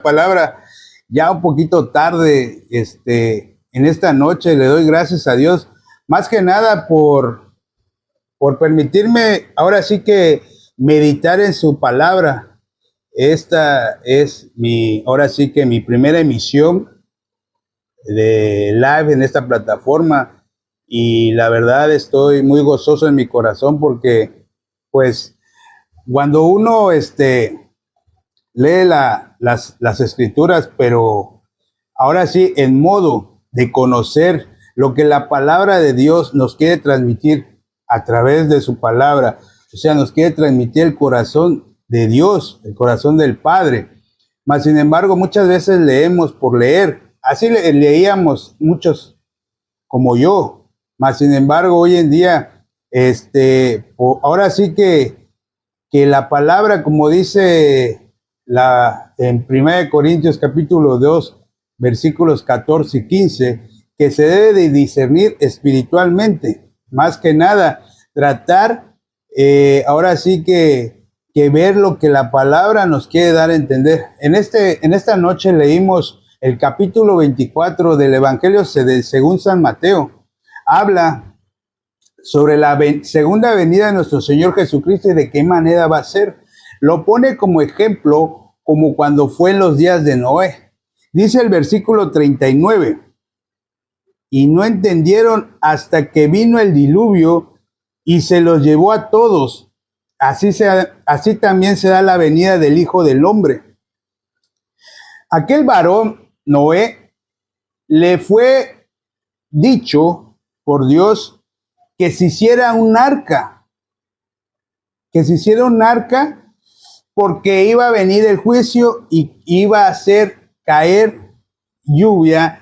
Palabra ya un poquito tarde, en esta noche le doy gracias a Dios, más que nada por permitirme ahora sí que meditar en su palabra. Esta es ahora sí que mi primera emisión de live en esta plataforma y la verdad estoy muy gozoso en mi corazón porque pues cuando uno lee las escrituras, pero ahora sí, en modo de conocer lo que la palabra de Dios nos quiere transmitir a través de su palabra. O sea, nos quiere transmitir el corazón de Dios, el corazón del Padre. Mas, sin embargo, muchas veces leemos por leer. Así leíamos muchos como yo. Mas, sin embargo, hoy en día, ahora sí que la palabra, como dice en 1 Corintios capítulo 2, versículos 14 y 15, que se debe de discernir espiritualmente, más que nada, tratar ahora sí que ver lo que la palabra nos quiere dar a entender. En esta noche leímos el capítulo 24 del Evangelio según San Mateo. Habla sobre la segunda venida de nuestro Señor Jesucristo y de qué manera va a ser. Lo pone como ejemplo, como cuando fue en los días de Noé. Dice el versículo 39, y no entendieron hasta que vino el diluvio y se los llevó a todos. Así también será la venida del Hijo del Hombre. Aquel varón, Noé, le fue dicho por Dios que se hiciera un arca, porque iba a venir el juicio y iba a hacer caer lluvia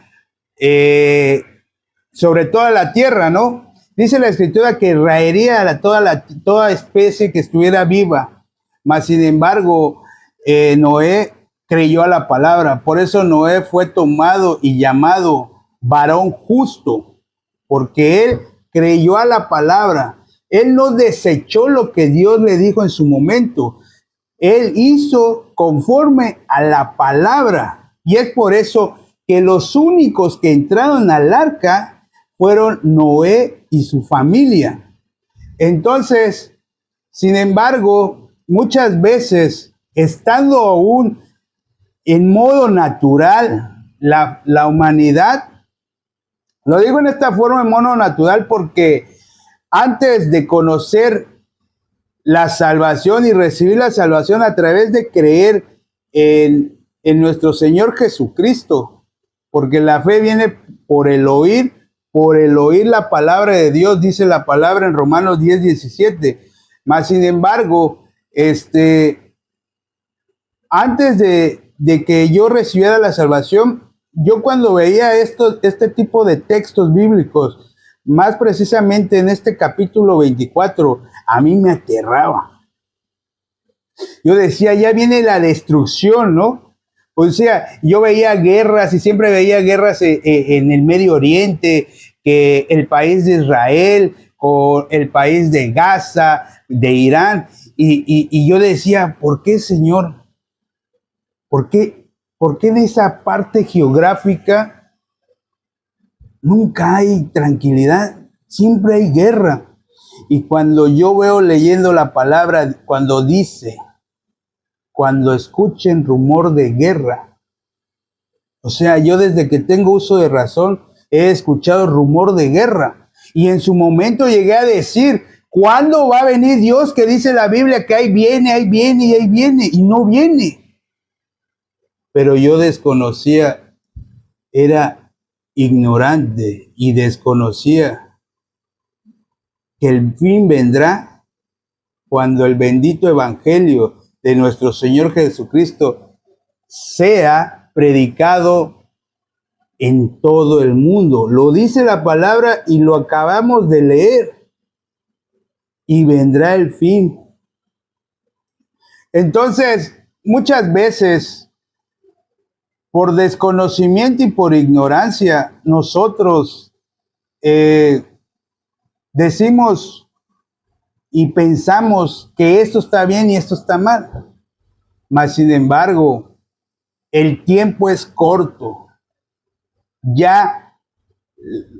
sobre toda la tierra, ¿no? Dice la escritura que raería a toda especie que estuviera viva, mas sin embargo Noé creyó a la palabra. Por eso Noé fue tomado y llamado varón justo, porque él creyó a la palabra. Él no desechó lo que Dios le dijo en su momento. Él hizo conforme a la palabra. Y es por eso que los únicos que entraron al arca fueron Noé y su familia. Entonces, sin embargo, muchas veces, estando aún en modo natural, la humanidad, lo digo en esta forma, en modo natural, porque antes de conocer la salvación y recibir la salvación a través de creer en nuestro Señor Jesucristo, porque la fe viene por el oír la palabra de Dios, dice la palabra en Romanos 10:17. Mas sin embargo, antes de que yo recibiera la salvación, yo cuando veía este tipo de textos bíblicos, más precisamente en este capítulo 24, a mí me aterraba. Yo decía, ya viene la destrucción, ¿no? O sea, yo veía guerras y siempre veía guerras en el Medio Oriente, que el país de Israel o el país de Gaza, de Irán, y yo decía, ¿por qué, Señor? ¿Por qué en esa parte geográfica nunca hay tranquilidad? Siempre hay guerra. Y cuando yo veo leyendo la palabra, cuando dice, cuando escuchen rumor de guerra, o sea, yo desde que tengo uso de razón he escuchado rumor de guerra. Y en su momento llegué a decir, ¿cuándo va a venir Dios? Que dice la Biblia que ahí viene, y no viene. Pero yo desconocía, era ignorante y desconocía que el fin vendrá cuando el bendito evangelio de nuestro Señor Jesucristo sea predicado en todo el mundo. Lo dice la palabra y lo acabamos de leer. Y vendrá el fin. Entonces, muchas veces, por desconocimiento y por ignorancia, nosotros decimos y pensamos que esto está bien y esto está mal. Mas, sin embargo, el tiempo es corto. Ya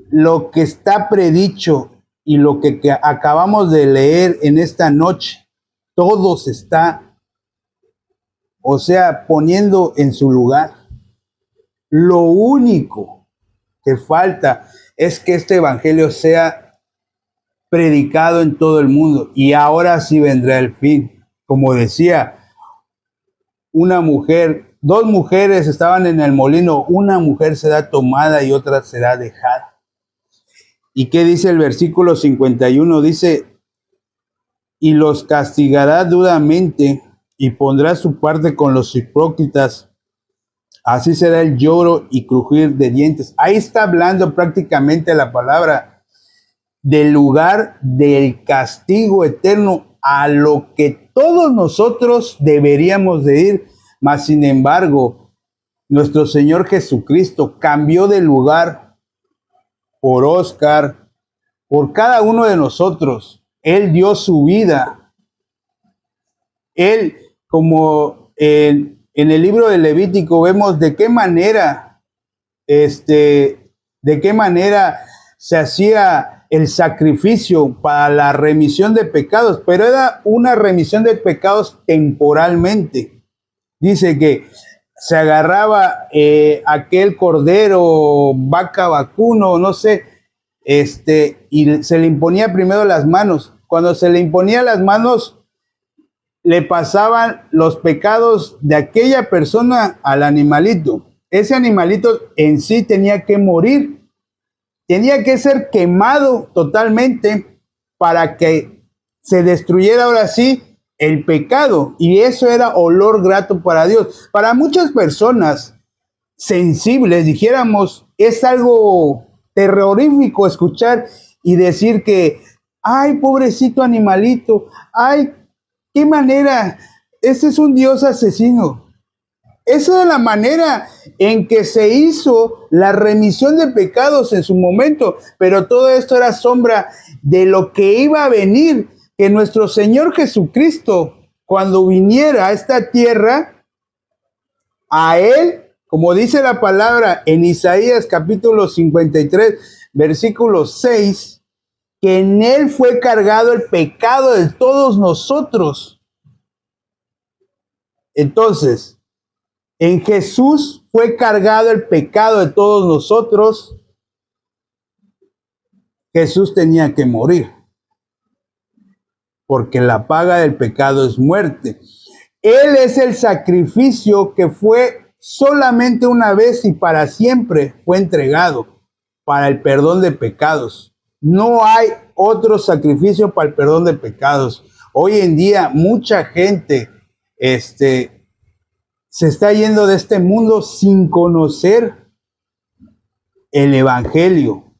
lo que está predicho y lo que acabamos de leer en esta noche, todo se está, o sea, poniendo en su lugar. Lo único que falta es que este evangelio sea predicado en todo el mundo, y ahora sí vendrá el fin. Como decía, dos mujeres estaban en el molino, una mujer será tomada y otra será dejada. ¿Y qué dice el versículo 51? Dice, y los castigará duramente y pondrá su parte con los hipócritas. Así será el lloro y crujir de dientes. Ahí está hablando prácticamente la palabra del lugar del castigo eterno a lo que todos nosotros deberíamos de ir. Mas sin embargo, nuestro Señor Jesucristo cambió de lugar por Oscar, por cada uno de nosotros. Él dio su vida. Él, como en el libro de Levítico vemos de qué manera se hacía el sacrificio para la remisión de pecados, pero era una remisión de pecados temporalmente. Dice que se agarraba aquel cordero, vaca, vacuno, no sé, y se le imponía primero las manos. Cuando se le imponía las manos, le pasaban los pecados de aquella persona al animalito. Ese animalito en sí tenía que morir, tenía que ser quemado totalmente para que se destruyera ahora sí el pecado, y eso era olor grato para Dios. Para muchas personas sensibles, dijéramos, es algo terrorífico escuchar y decir que, ay, pobrecito animalito, ay, qué manera, ese es un Dios asesino. Esa es la manera en que se hizo la remisión de pecados en su momento, pero todo esto era sombra de lo que iba a venir, que nuestro Señor Jesucristo, cuando viniera a esta tierra, a Él, como dice la palabra en Isaías capítulo 53, versículo 6, que en Él fue cargado el pecado de todos nosotros. Entonces, en Jesús fue cargado el pecado de todos nosotros. Jesús tenía que morir, porque la paga del pecado es muerte. Él es el sacrificio que fue solamente una vez y para siempre fue entregado para el perdón de pecados. No hay otro sacrificio para el perdón de pecados. Hoy en día mucha gente se está yendo de este mundo sin conocer el evangelio,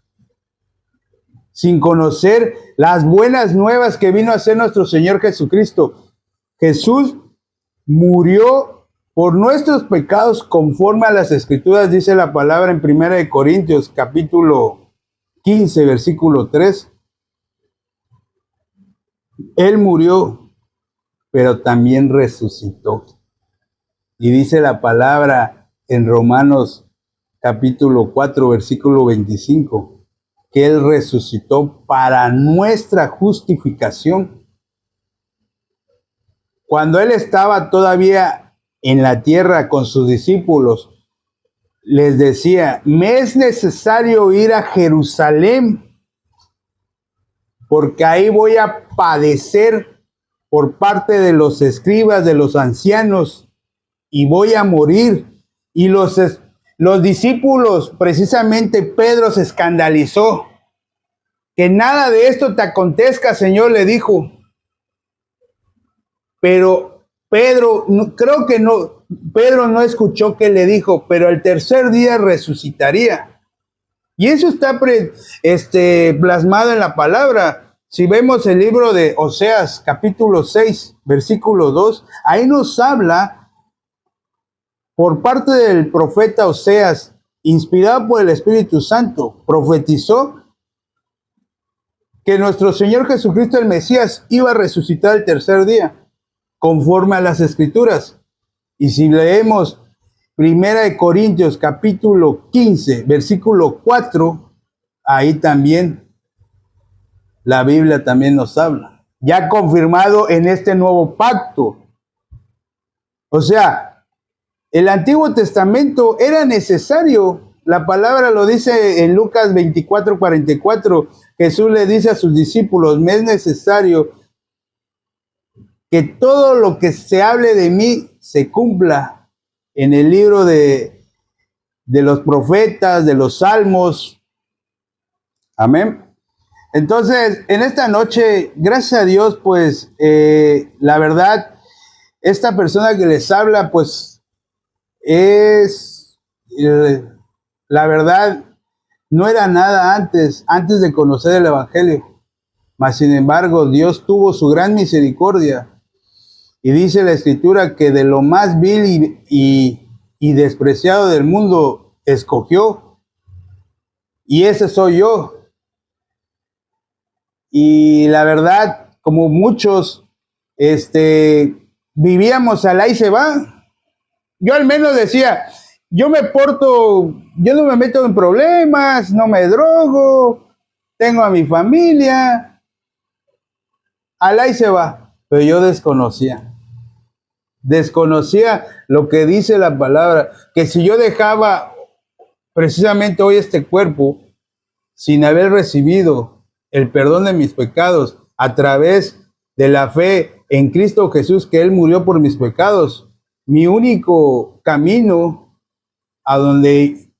sin conocer las buenas nuevas que vino a hacer nuestro Señor Jesucristo. Jesús murió por nuestros pecados conforme a las Escrituras, dice la palabra en 1 Corintios capítulo 15, versículo 3. Él murió, pero también resucitó. Y dice la palabra en Romanos capítulo 4, versículo 25, que Él resucitó para nuestra justificación. Cuando Él estaba todavía en la tierra con sus discípulos, les decía, me es necesario ir a Jerusalén, porque ahí voy a padecer por parte de los escribas, de los ancianos, y voy a morir. Y los discípulos, precisamente Pedro, se escandalizó. Que nada de esto te acontezca, Señor, le dijo. Pero Pedro, Pedro no escuchó que le dijo, pero el tercer día resucitaría. Y eso está plasmado en la palabra. Si vemos el libro de Oseas, capítulo 6, versículo 2, ahí nos habla por parte del profeta Oseas, inspirado por el Espíritu Santo, profetizó que nuestro Señor Jesucristo el Mesías iba a resucitar el tercer día, conforme a las Escrituras. Y si leemos Primera de Corintios, capítulo 15, versículo 4, ahí también la Biblia también nos habla. Ya confirmado en este nuevo pacto. O sea, el Antiguo Testamento era necesario. La palabra lo dice en Lucas 24, 44. Jesús le dice a sus discípulos, me es necesario que todo lo que se hable de mí se cumpla en el libro de los profetas, de los salmos. Amén. Entonces, en esta noche, gracias a Dios, pues, la verdad, esta persona que les habla, pues, es, la verdad, no era nada antes de conocer el Evangelio. Mas, sin embargo, Dios tuvo su gran misericordia. Y dice la Escritura que de lo más vil y despreciado del mundo escogió. Y ese soy yo. Y la verdad, como muchos, vivíamos al ahí se va. Yo al menos decía, yo me porto, yo no me meto en problemas, no me drogo, tengo a mi familia, al ahí se va. Pero yo desconocía lo que dice la palabra, que si yo dejaba precisamente hoy este cuerpo sin haber recibido el perdón de mis pecados a través de la fe en Cristo Jesús, que Él murió por mis pecados, mi único camino a donde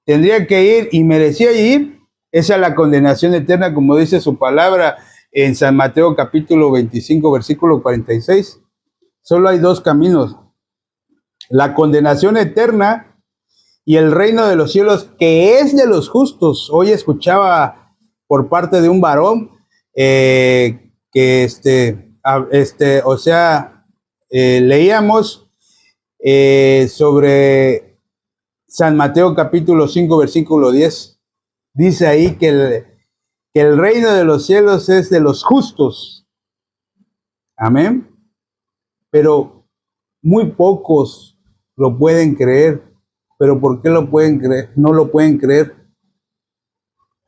tendría que ir y merecía ir es a la condenación eterna, como dice su palabra en San Mateo capítulo 25, versículo 46. Solo hay dos caminos: la condenación eterna y el reino de los cielos, que es de los justos. Hoy escuchaba por parte de un varón leíamos sobre San Mateo capítulo 5, versículo 10. Dice ahí que el reino de los cielos es de los justos. Amén. Pero muy pocos lo pueden creer. ¿Pero por qué lo pueden creer? No lo pueden creer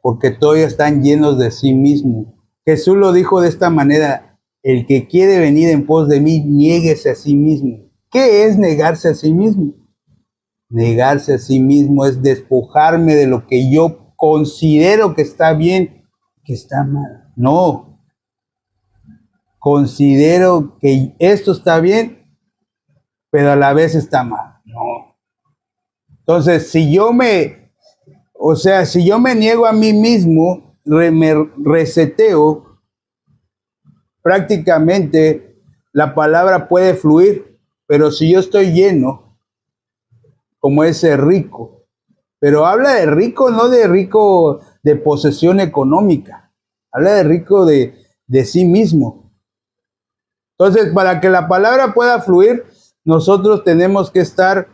porque todavía están llenos de sí mismos. Jesús lo dijo de esta manera: el que quiere venir en pos de mí, niéguese a sí mismo. ¿Qué es negarse a sí mismo? Negarse a sí mismo es despojarme de lo que yo considero que está bien, que está mal. No. Considero que esto está bien, pero a la vez está mal. No. Entonces, si yo me niego a mí mismo, me reseteo, prácticamente la palabra puede fluir, pero si yo estoy lleno, como ese rico, pero habla de rico, no de rico de posesión económica, habla de rico de sí mismo. Entonces, para que la palabra pueda fluir, nosotros tenemos que estar,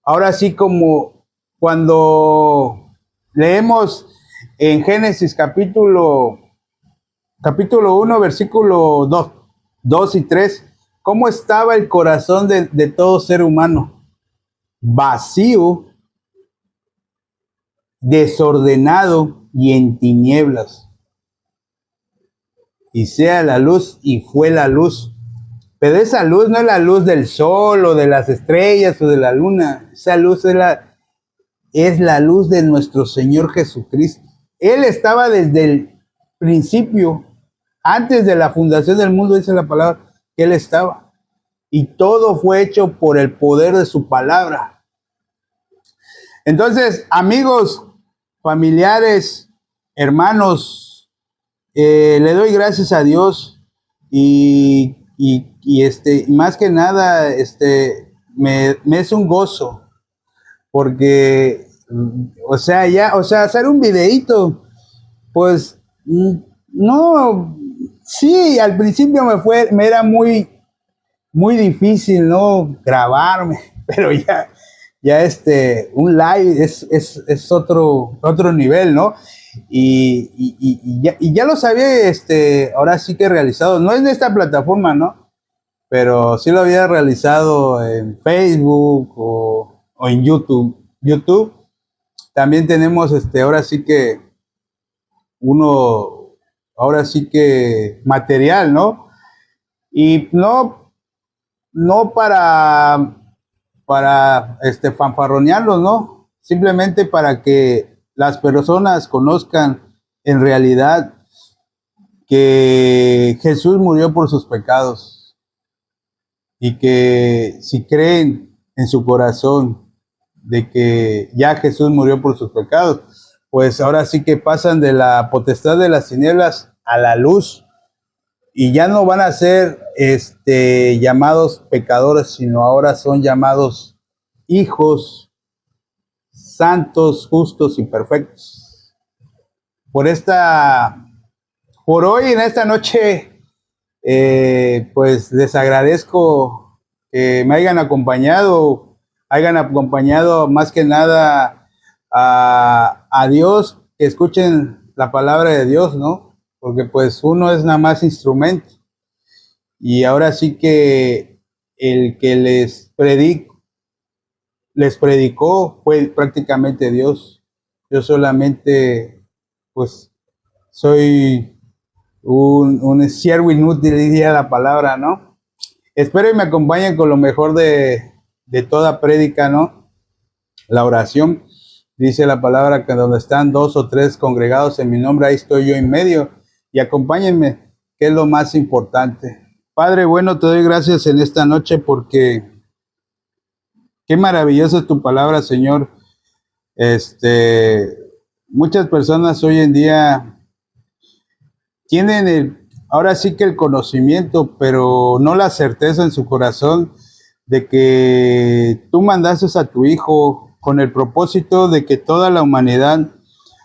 ahora sí, como cuando leemos en Génesis capítulo 1, versículo 2 y 3, cómo estaba el corazón de todo ser humano: vacío, desordenado y en tinieblas. Y sea la luz, y fue la luz. Pero esa luz no es la luz del sol o de las estrellas o de la luna. Esa luz es la luz de nuestro Señor Jesucristo. Él estaba desde el principio, antes de la fundación del mundo, dice la palabra, que Él estaba. Y todo fue hecho por el poder de su palabra. Entonces, amigos, familiares, hermanos, le doy gracias a Dios y más que nada, me es un gozo, porque, hacer un videíto, pues, no, sí, al principio me era muy, muy difícil, ¿no? Grabarme, pero ya un live es otro nivel, ¿no? Y ya lo sabía, ahora sí que he realizado, no es de esta plataforma, ¿no? pero sí lo había realizado en Facebook o en YouTube también tenemos ahora sí que uno, ahora sí que material, ¿no? Y no para fanfarronearlos, ¿no? Simplemente para que las personas conozcan en realidad que Jesús murió por sus pecados y que si creen en su corazón de que ya Jesús murió por sus pecados, pues ahora sí que pasan de la potestad de las tinieblas a la luz y ya no van a ser llamados pecadores, sino ahora son llamados hijos santos, justos y perfectos. Por hoy en esta noche, pues les agradezco que me hayan acompañado más que nada a Dios, que escuchen la palabra de Dios, ¿no? Porque pues uno es nada más instrumento. Y ahora sí que el que les predicó fue prácticamente Dios. Yo solamente, pues, soy un siervo inútil, diría la palabra, ¿no? Espero y me acompañen con lo mejor de toda prédica, ¿no? La oración. Dice la palabra que donde están 2 o 3 congregados en mi nombre, ahí estoy yo en medio. Y acompáñenme, que es lo más importante. Padre bueno, te doy gracias en esta noche porque qué maravillosa es tu palabra, Señor. Muchas personas hoy en día tienen ahora sí que el conocimiento, pero no la certeza en su corazón de que tú mandaste a tu Hijo con el propósito de que toda la humanidad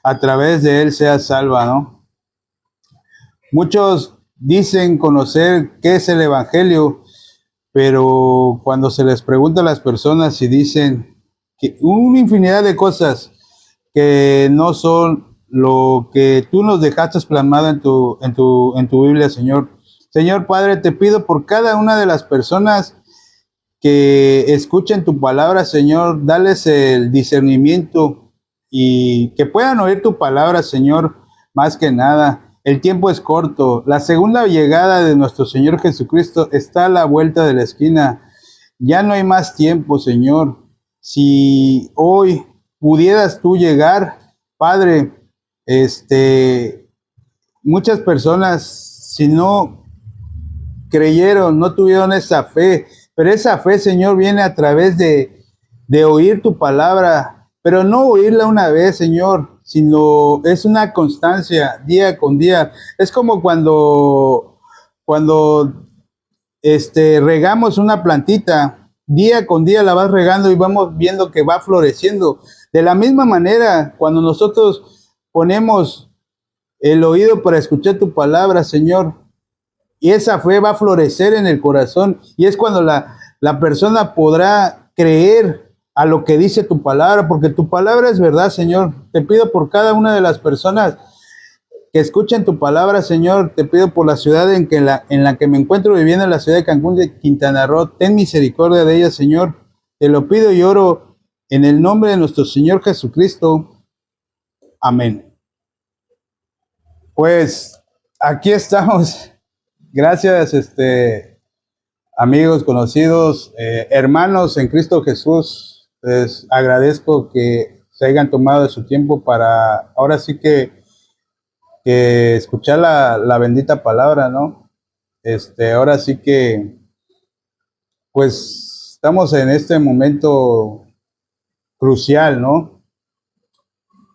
a través de él sea salva, ¿no? Muchos dicen conocer qué es el Evangelio, pero cuando se les pregunta a las personas y dicen que una infinidad de cosas que no son lo que tú nos dejaste plasmado en tu Biblia, Señor. Señor Padre, te pido por cada una de las personas que escuchen tu palabra, Señor, dales el discernimiento y que puedan oír tu palabra, Señor, más que nada. El tiempo es corto. La segunda llegada de nuestro Señor Jesucristo está a la vuelta de la esquina. Ya no hay más tiempo, Señor. Si hoy pudieras tú llegar, Padre, muchas personas, si no creyeron, no tuvieron esa fe, pero esa fe, Señor, viene a través de oír tu palabra, pero no oírla una vez, Señor, sino es una constancia día con día. Es como cuando regamos una plantita, día con día la vas regando y vamos viendo que va floreciendo. De la misma manera, cuando nosotros ponemos el oído para escuchar tu palabra, Señor, y esa fe va a florecer en el corazón, y es cuando la persona podrá creer a lo que dice tu palabra, porque tu palabra es verdad, Señor. Te pido por cada una de las personas que escuchen tu palabra, Señor. Te pido por la ciudad en la que me encuentro viviendo, en la ciudad de Cancún de Quintana Roo. Ten misericordia de ella, Señor. Te lo pido y oro en el nombre de nuestro Señor Jesucristo. Amén. Pues aquí estamos. Gracias, amigos, conocidos, hermanos en Cristo Jesús. Les agradezco que se hayan tomado de su tiempo para ahora sí que escuchar la bendita palabra, ¿no? Ahora sí que, pues, estamos en este momento crucial, ¿no?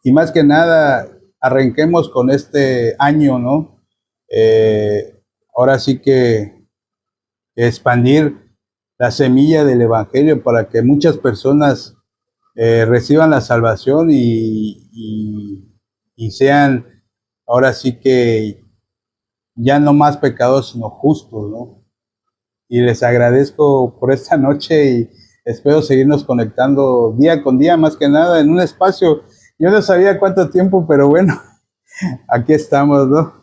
Y más que nada, arranquemos con este año, ¿no? Ahora sí que expandir la semilla del Evangelio para que muchas personas reciban la salvación y sean ahora sí que ya no más pecadores, sino justos, ¿no? Y les agradezco por esta noche y espero seguirnos conectando día con día, más que nada en un espacio. Yo no sabía cuánto tiempo, pero bueno, aquí estamos, ¿no?